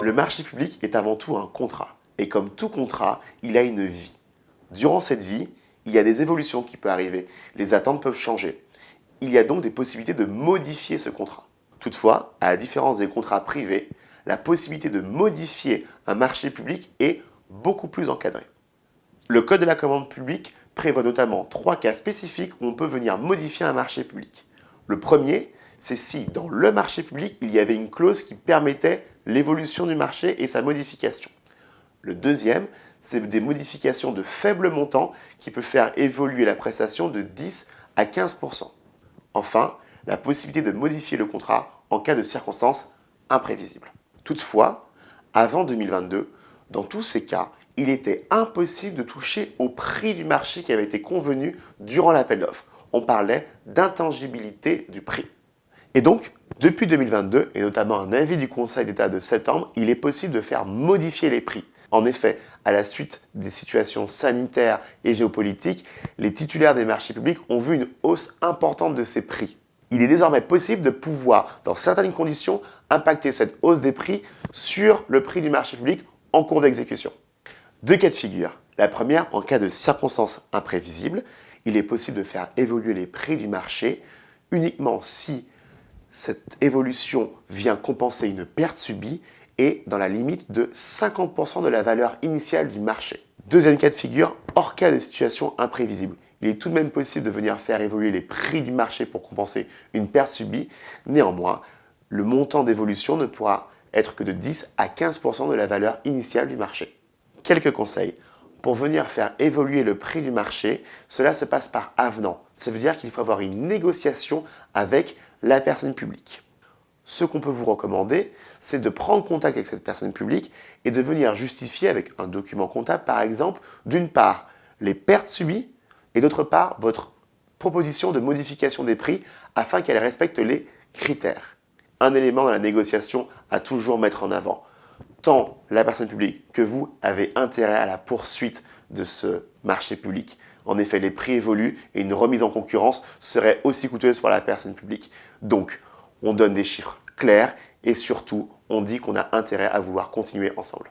Le marché public est avant tout un contrat. Et comme tout contrat, il a une vie. Durant cette vie, il y a des évolutions qui peuvent arriver. Les attentes peuvent changer. Il y a donc des possibilités de modifier ce contrat. Toutefois, à la différence des contrats privés, la possibilité de modifier un marché public est beaucoup plus encadrée. Le Code de la commande publique prévoit notamment 3 cas spécifiques où on peut venir modifier un marché public. Le premier, c'est si dans le marché public, il y avait une clause qui permettait l'évolution du marché et sa modification. Le deuxième, c'est des modifications de faible montant qui peuvent faire évoluer la prestation de 10 à 15%. Enfin, la possibilité de modifier le contrat en cas de circonstances imprévisibles. Toutefois, avant 2022, dans tous ces cas, il était impossible de toucher au prix du marché qui avait été convenu durant l'appel d'offres. On parlait d'intangibilité du prix. Et donc, depuis 2022, et notamment un avis du Conseil d'État de septembre, il est possible de faire modifier les prix. En effet, à la suite des situations sanitaires et géopolitiques, les titulaires des marchés publics ont vu une hausse importante de ces prix. Il est désormais possible de pouvoir, dans certaines conditions, impacter cette hausse des prix sur le prix du marché public en cours d'exécution. 2 cas de figure. La première, en cas de circonstances imprévisibles, il est possible de faire évoluer les prix du marché uniquement si cette évolution vient compenser une perte subie et dans la limite de 50% de la valeur initiale du marché. Deuxième cas de figure, hors cas de situation imprévisible. Il est tout de même possible de venir faire évoluer les prix du marché pour compenser une perte subie. Néanmoins, le montant d'évolution ne pourra être que de 10 à 15% de la valeur initiale du marché. Quelques conseils. Pour venir faire évoluer le prix du marché, cela se passe par avenant. Ça veut dire qu'il faut avoir une négociation avec la personne publique. Ce qu'on peut vous recommander, c'est de prendre contact avec cette personne publique et de venir justifier avec un document comptable, par exemple, d'une part, les pertes subies et d'autre part, votre proposition de modification des prix afin qu'elle respecte les critères. Un élément dans la négociation à toujours mettre en avant. Tant la personne publique que vous avez intérêt à la poursuite de ce marché public. En effet, les prix évoluent et une remise en concurrence serait aussi coûteuse pour la personne publique. Donc, on donne des chiffres clairs et surtout, on dit qu'on a intérêt à vouloir continuer ensemble.